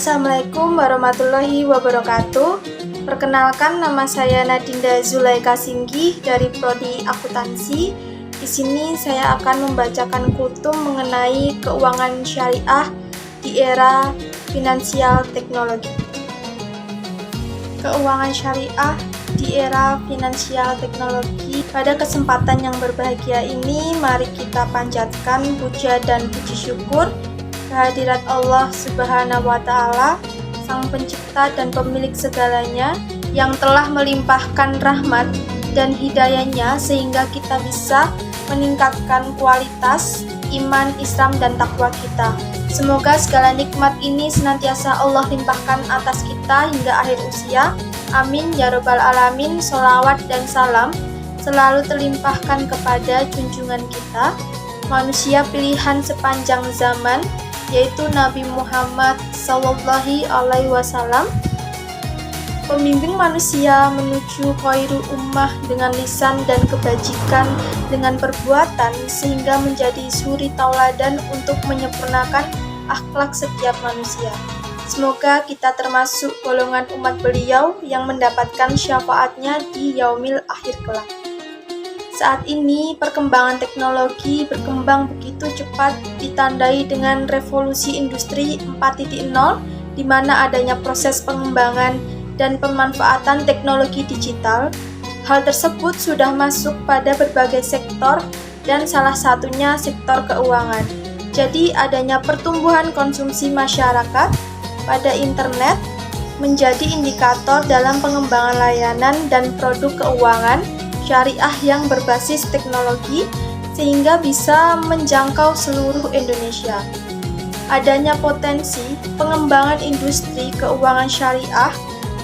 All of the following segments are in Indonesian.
Assalamualaikum warahmatullahi wabarakatuh. Perkenalkan, nama saya Nadinda Zulaika Singgih dari Prodi Akuntansi. Di sini saya akan membacakan kutum mengenai keuangan syariah di era finansial teknologi. Keuangan syariah di era finansial teknologi. Pada kesempatan yang berbahagia ini, mari kita panjatkan puja dan puji syukur kehadirat Allah Subhanahu wa Ta'ala, Sang Pencipta dan Pemilik segalanya, yang telah melimpahkan rahmat dan hidayahnya sehingga kita bisa meningkatkan kualitas iman, Islam, dan takwa kita. Semoga segala nikmat ini senantiasa Allah limpahkan atas kita hingga akhir usia. Amin ya rabbal alamin. Sholawat dan salam selalu terlimpahkan kepada junjungan kita, manusia pilihan sepanjang zaman, yaitu Nabi Muhammad Sallallahu Alaihi Wasallam, pembimbing manusia menuju khairul ummah dengan lisan dan kebajikan dengan perbuatan, sehingga menjadi suri tauladan untuk menyempurnakan akhlak setiap manusia. Semoga kita termasuk golongan umat beliau yang mendapatkan syafaatnya di yaumil akhir kelak. Saat ini perkembangan teknologi berkembang begitu cepat, ditandai dengan revolusi industri 4.0, di mana adanya proses pengembangan dan pemanfaatan teknologi digital. Hal tersebut sudah masuk pada berbagai sektor dan salah satunya sektor keuangan. Jadi adanya pertumbuhan konsumsi masyarakat pada internet menjadi indikator dalam pengembangan layanan dan produk keuangan syariah yang berbasis teknologi sehingga bisa menjangkau seluruh Indonesia. Adanya potensi pengembangan industri keuangan syariah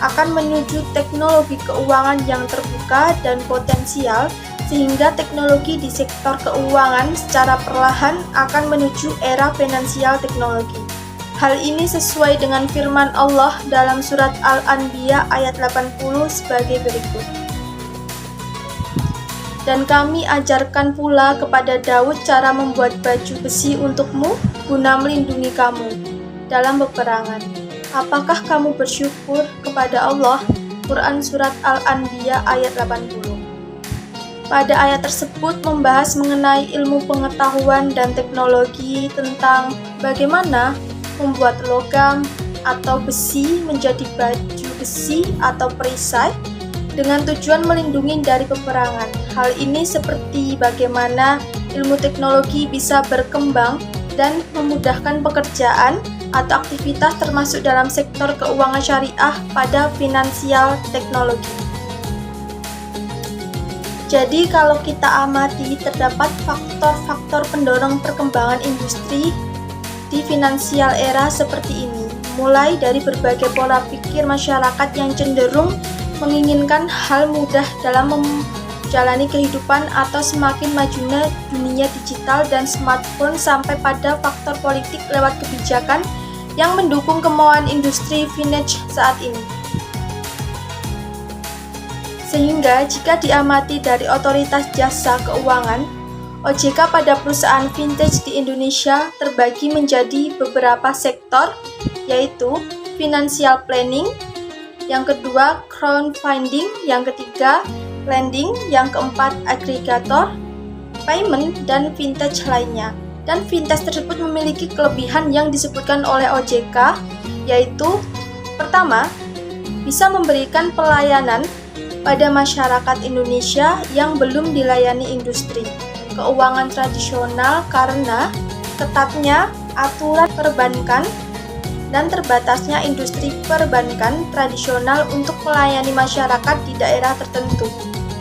akan menuju teknologi keuangan yang terbuka dan potensial, sehingga teknologi di sektor keuangan secara perlahan akan menuju era finansial teknologi. Hal ini sesuai dengan firman Allah dalam surat Al-Anbiya ayat 80 sebagai berikut. Dan kami ajarkan pula kepada Daud cara membuat baju besi untukmu guna melindungi kamu dalam peperangan. Apakah kamu bersyukur kepada Allah? Quran Surat Al-Anbiya ayat 80. Pada ayat tersebut membahas mengenai ilmu pengetahuan dan teknologi tentang bagaimana membuat logam atau besi menjadi baju besi atau perisai dengan tujuan melindungi dari peperangan. Hal ini seperti bagaimana ilmu teknologi bisa berkembang dan memudahkan pekerjaan atau aktivitas termasuk dalam sektor keuangan syariah pada finansial teknologi. Jadi kalau kita amati, terdapat faktor-faktor pendorong perkembangan industri di finansial era seperti ini, mulai dari berbagai pola pikir masyarakat yang cenderung menginginkan hal mudah dalam menjalani kehidupan atau semakin majunya dunia digital dan smartphone, sampai pada faktor politik lewat kebijakan yang mendukung kemauan industri vintage saat ini. Sehingga jika diamati dari otoritas jasa keuangan, OJK pada perusahaan vintage di Indonesia terbagi menjadi beberapa sektor, yaitu financial planning, yang kedua crowdfunding, yang ketiga lending, yang keempat agregator, payment, dan vintage lainnya. Dan vintage tersebut memiliki kelebihan yang disebutkan oleh OJK, yaitu pertama, bisa memberikan pelayanan pada masyarakat Indonesia yang belum dilayani industri keuangan tradisional karena ketatnya aturan perbankan dan terbatasnya industri perbankan tradisional untuk melayani masyarakat di daerah tertentu.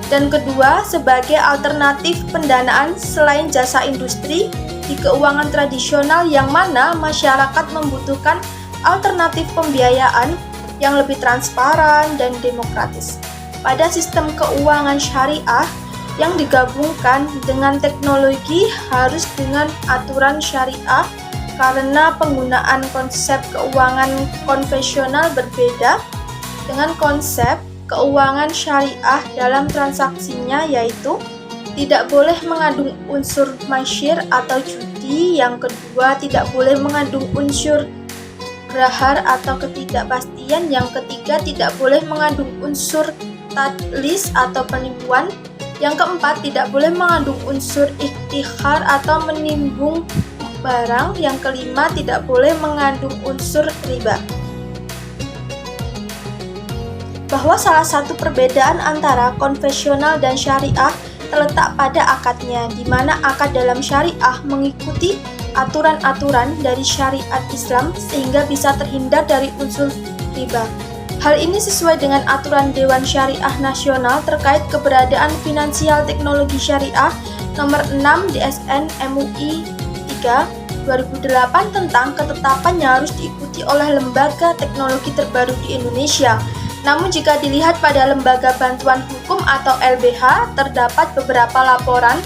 Dan kedua, sebagai alternatif pendanaan selain jasa industri di keuangan tradisional, yang mana masyarakat membutuhkan alternatif pembiayaan yang lebih transparan dan demokratis. Pada sistem keuangan syariah yang digabungkan dengan teknologi harus dengan aturan syariah, karena penggunaan konsep keuangan konvensional berbeda dengan konsep keuangan syariah dalam transaksinya, yaitu tidak boleh mengandung unsur masyir atau judi. Yang kedua, tidak boleh mengandung unsur drahar atau ketidakpastian. Yang ketiga, tidak boleh mengandung unsur tadlis atau penipuan. Yang keempat, tidak boleh mengandung unsur ikhtikhar atau menimbung barang. Yang kelima, tidak boleh mengandung unsur riba. Bahwa salah satu perbedaan antara konvensional dan syariah terletak pada akadnya, di mana akad dalam syariah mengikuti aturan-aturan dari syariat Islam sehingga bisa terhindar dari unsur riba. Hal ini sesuai dengan aturan Dewan Syariah Nasional terkait keberadaan finansial teknologi syariah nomor 6 DSN MUI 3 2008 tentang ketetapannya harus diikuti oleh lembaga teknologi terbaru di Indonesia. Namun jika dilihat pada Lembaga Bantuan Hukum atau LBH, terdapat beberapa laporan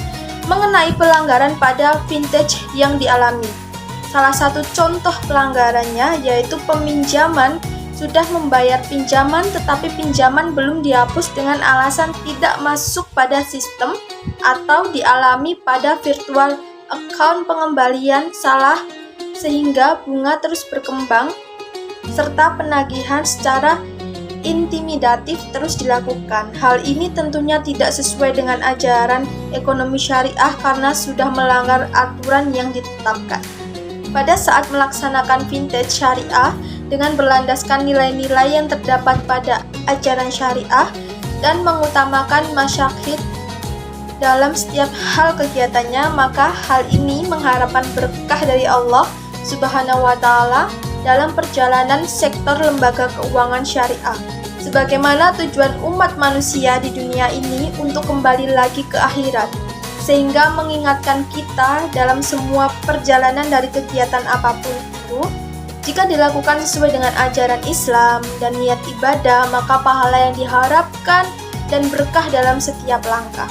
mengenai pelanggaran pada vintage yang dialami. Salah satu contoh pelanggarannya yaitu peminjaman sudah membayar pinjaman tetapi pinjaman belum dihapus dengan alasan tidak masuk pada sistem atau dialami pada virtual account pengembalian salah sehingga bunga terus berkembang serta penagihan secara intimidatif terus dilakukan. Hal ini tentunya tidak sesuai dengan ajaran ekonomi syariah karena sudah melanggar aturan yang ditetapkan. Pada saat melaksanakan vintage syariah dengan berlandaskan nilai-nilai yang terdapat pada ajaran syariah dan mengutamakan masyahid dalam setiap hal kegiatannya, maka hal ini mengharapkan berkah dari Allah Subhanahu wa Ta'ala dalam perjalanan sektor lembaga keuangan syariah, sebagaimana tujuan umat manusia di dunia ini untuk kembali lagi ke akhirat, sehingga mengingatkan kita dalam semua perjalanan dari kegiatan apapun itu, jika dilakukan sesuai dengan ajaran Islam dan niat ibadah, maka pahala yang diharapkan dan berkah dalam setiap langkah.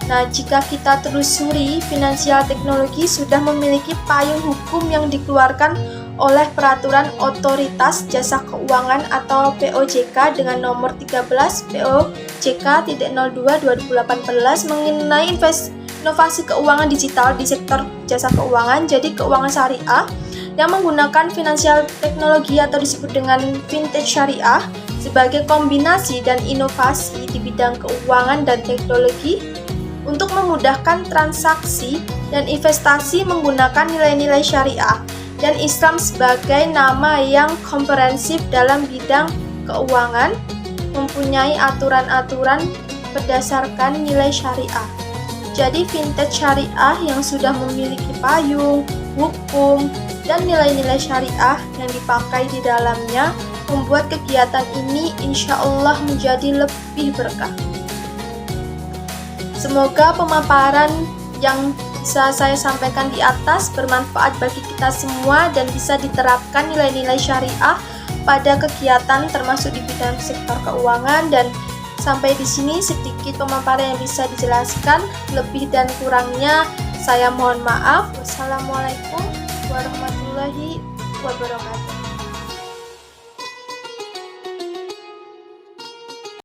Nah, jika kita telusuri, finansial teknologi sudah memiliki payung hukum yang dikeluarkan oleh Peraturan Otoritas Jasa Keuangan atau POJK dengan nomor 13 POJK.02/2018 mengenai inovasi keuangan digital di sektor jasa keuangan, jadi keuangan syariah yang menggunakan finansial teknologi atau disebut dengan vintage syariah sebagai kombinasi dan inovasi di bidang keuangan dan teknologi untuk memudahkan transaksi dan investasi menggunakan nilai-nilai syariah dan Islam sebagai nama yang komprehensif dalam bidang keuangan, mempunyai aturan-aturan berdasarkan nilai syariah. Jadi vintage syariah yang sudah memiliki payung, hukum, dan nilai-nilai syariah yang dipakai di dalamnya membuat kegiatan ini insya Allah menjadi lebih berkah. Semoga pemaparan yang bisa saya sampaikan di atas bermanfaat bagi kita semua dan bisa diterapkan nilai-nilai syariah pada kegiatan termasuk di bidang sektor keuangan. Dan sampai di sini sedikit pemaparan yang bisa dijelaskan, lebih dan kurangnya saya mohon maaf. Wassalamualaikum warahmatullahi wabarakatuh.